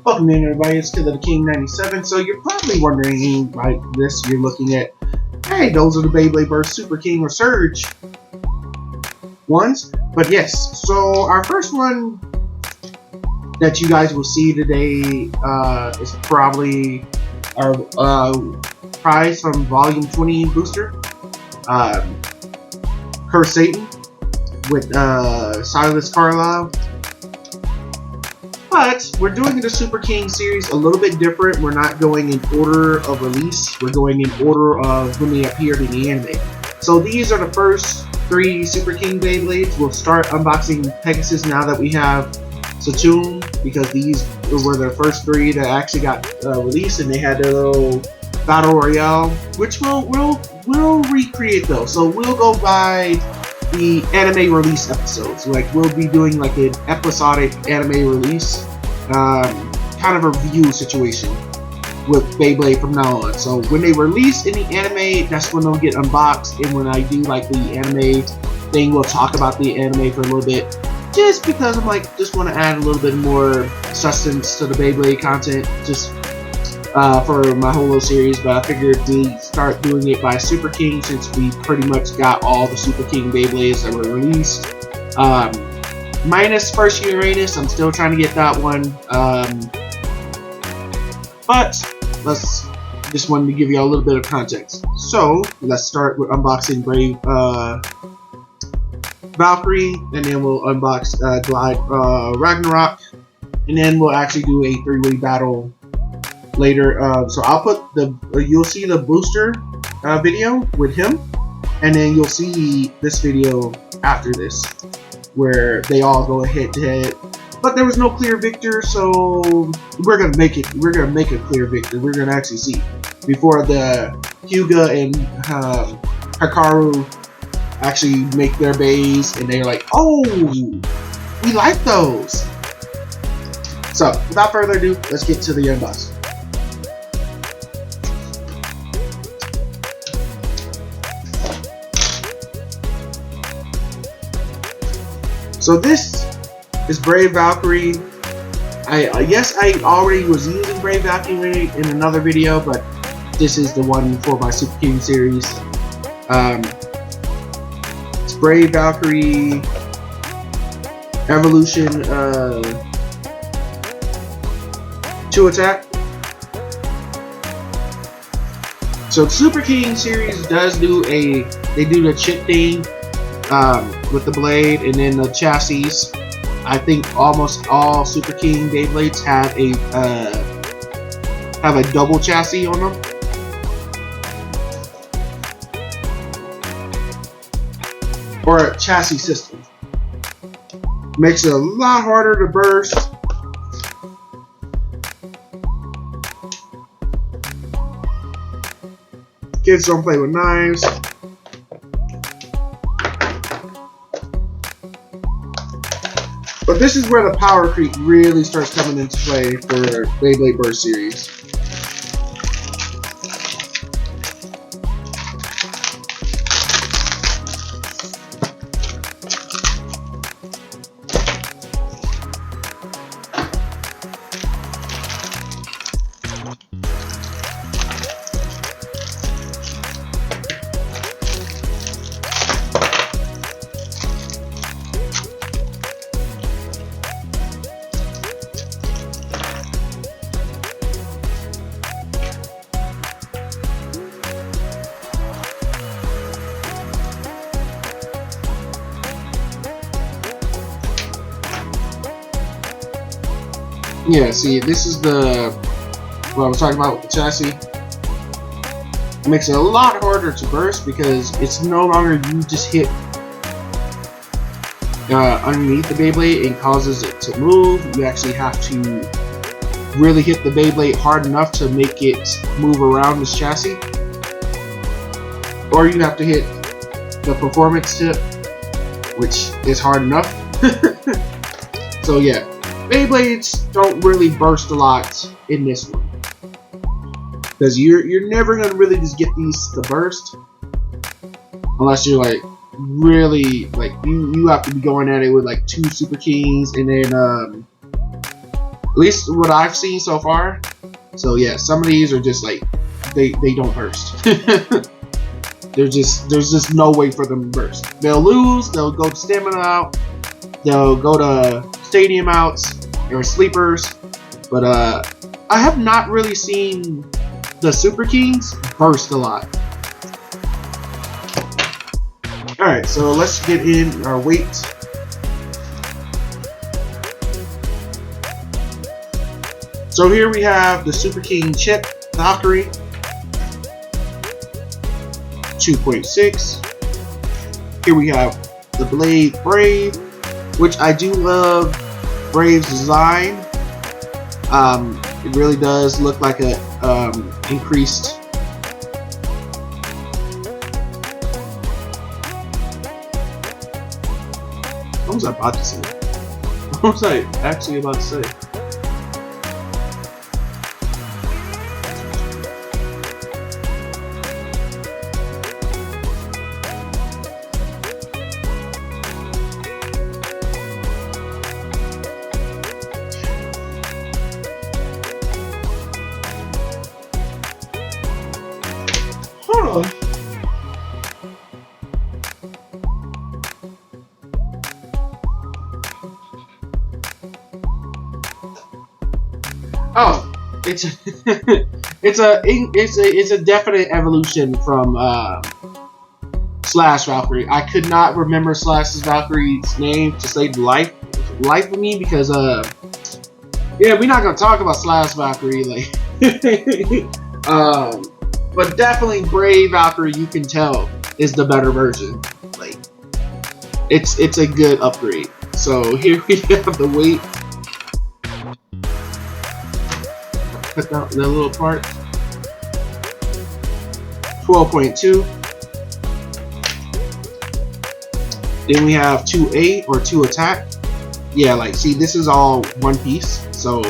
Welcome in, everybody. It's Killer the King 97. So you're probably wondering, like this, you're looking at, hey, those are the Beyblade Burst Super King or Surge ones. But yes, so our first one that you guys will see today is probably our prize from Volume 20 booster, Curse Satan with Silas Carlisle. But we're doing the Super King series a little bit different. We're not going in order of release. We're going in order of when they appeared in the anime. So these are the first 3 Super King Beyblades. We'll start unboxing Pegasus now that we have Saturn, because these were the first 3 that actually got released, and they had their little battle royale, which we'll recreate though. So we'll go by the anime release episodes. Like, we'll be doing like an episodic anime release kind of a review situation with Beyblade from now on. So when they release any anime, that's when they'll get unboxed, and when I do like the anime thing, we'll talk about the anime for a little bit, just because I'm like, just want to add a little bit more substance to the Beyblade content, just for my whole little series. But I figured we start doing it by Super King, since we pretty much got all the Super King Beyblades that were released, minus First Uranus. I'm still trying to get that one, but just wanted to give you all a little bit of context. So let's start with unboxing Brave Valkyrie, and then we'll unbox Glide Ragnarok, and then we'll actually do a 3-way battle later. So I'll put you'll see the booster video with him, and then you'll see this video after this where they all go head to head. But there was no clear victor, so we're gonna make it. We're gonna make a clear victor. We're gonna actually see before the Hyuga and Hikaru actually make their bays, and they're like, oh, we like those. So without further ado, let's get to the unboxing. So this is Brave Valkyrie. Yes, I already was using Brave Valkyrie in another video, but this is the one for my Super King series. It's Brave Valkyrie Evolution 2 attack. So Super King series does do the chip thing with the blade, and then the chassis. I think almost all Super King Beyblades have a double chassis on them. Or a chassis system. Makes it a lot harder to burst. Kids don't play with knives. But this is where the power creep really starts coming into play for Beyblade Burst series. Yeah, see, this is what I was talking about with the chassis. It makes it a lot harder to burst, because it's no longer you just hit underneath the Beyblade and causes it to move. You actually have to really hit the Beyblade hard enough to make it move around this chassis. Or you have to hit the performance tip, which is hard enough. So yeah. Beyblades don't really burst a lot in this one, because you're never gonna really just get these to burst unless you're like really like you have to be going at it with like 2 Super Kings, and then At least what I've seen so far. So yeah, some of these are just like they don't burst. there's just no way for them to burst. They'll lose. They'll go to stamina out. They'll go to stadium outs or sleepers. But I have not really seen the Super Kings burst a lot. All right, so let's get in our weight. So here we have the Super King chip, Valkyrie, 2.6. Here we have the Blade Brave, which I do love Brave's design. It really does look like a increased. What was I about to say? What was I actually about to say? Hold on. Oh, it's it's a definite evolution from Slash Valkyrie. I could not remember Slash's Valkyrie's name to save the life of me because yeah, we're not gonna talk about Slash Valkyrie like but definitely Brave Valkyrie, you can tell, is the better version. Like it's a good upgrade. So here we have the weight. Cut out that little part. 12.2. Then we have 2A or 2 attack. Yeah, like see, this is all one piece. So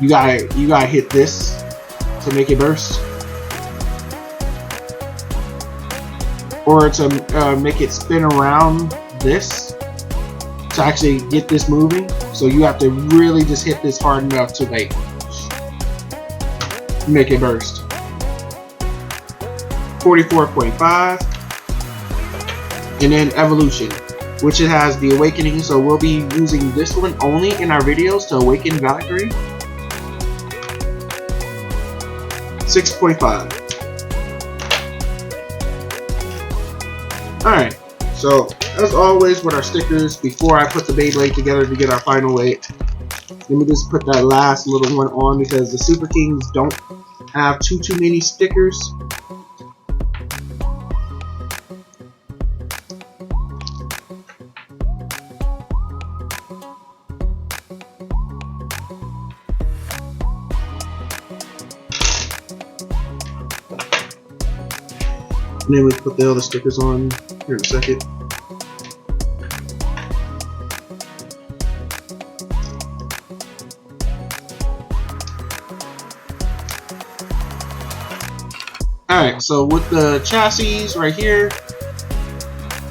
you gotta hit this to make it burst, or to make it spin around this to actually get this moving. So you have to really just hit this hard enough to like make it burst. 44.5. And then evolution, which it has the awakening. So we'll be using this one only in our videos to awaken Valkyrie. 6.5. Alright, so as always with our stickers, before I put the Beyblade together to get our final weight, let me just put that last little one on because the Super Kings don't have too many stickers. And then we put the other stickers on here in a second. Alright, so with the chassis right here,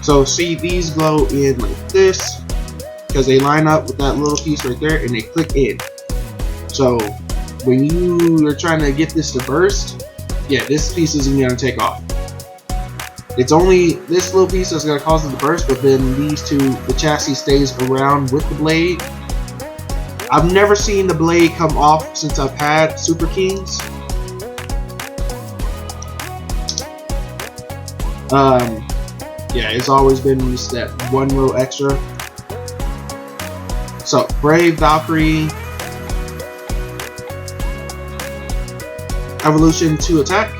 so see these glow in like this because they line up with that little piece right there and they click in. So when you are trying to get this to burst, yeah, this piece isn't going to take off. It's only this little piece that's going to cause it to burst, but then these two, the chassis stays around with the blade. I've never seen the blade come off since I've had Super Kings. Yeah, it's always been just that one little extra. So, Brave Valkyrie, Evolution 2 attack,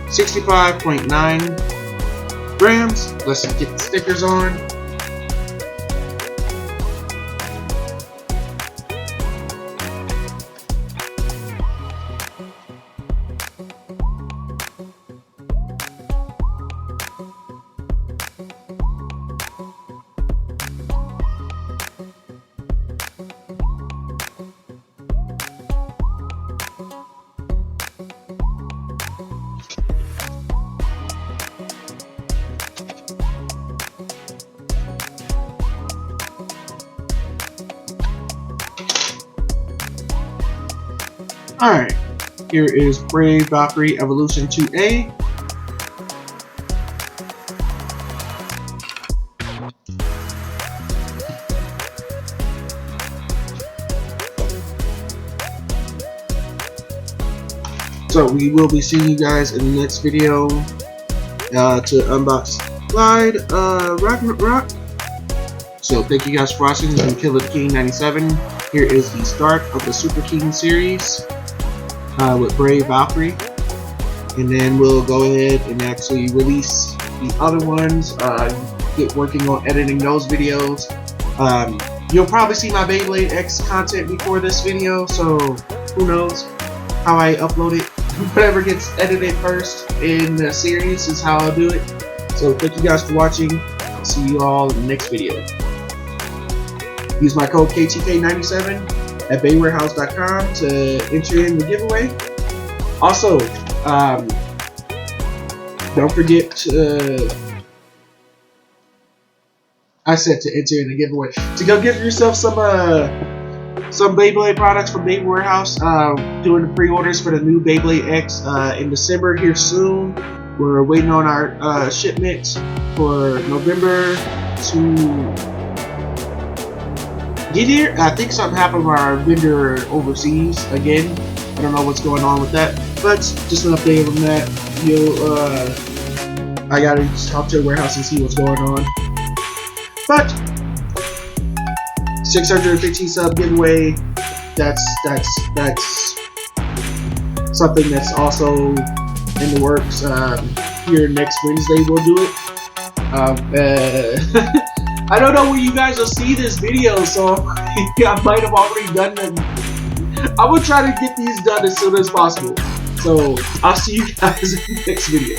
65.9 grams. Let's get the stickers on. Alright, here is Brave Valkyrie Evolution 2A. So we will be seeing you guys in the next video to unbox Glide Ragnarok. So thank you guys for watching. This has been Killer King 97. Here is the start of the Super King series with Brave Valkyrie, and then we'll go ahead and actually release the other ones. Get working on editing those videos. You'll probably see my Beyblade X content before this video, so who knows how I upload it. Whatever gets edited first in the series is how I'll do it. So thank you guys for watching. I'll see you all in the next video. Use my code KTK97 at baywarehouse.com to enter in the giveaway. Also, don't forget to, I said to enter in the giveaway, to go get yourself some Beyblade products from Beyblade Warehouse. Doing the pre-orders for the new Beyblade X in December here soon. We're waiting on our shipment for November to get here. I think something happened with our vendor overseas again. I don't know what's going on with that, but just an update on that. I gotta just talk to the warehouse and see what's going on. But 615 sub giveaway. That's something that's also in the works. Here next Wednesday we'll do it. I don't know when you guys will see this video, so I might have already done them. I will try to get these done as soon as possible. So I'll see you guys in the next video.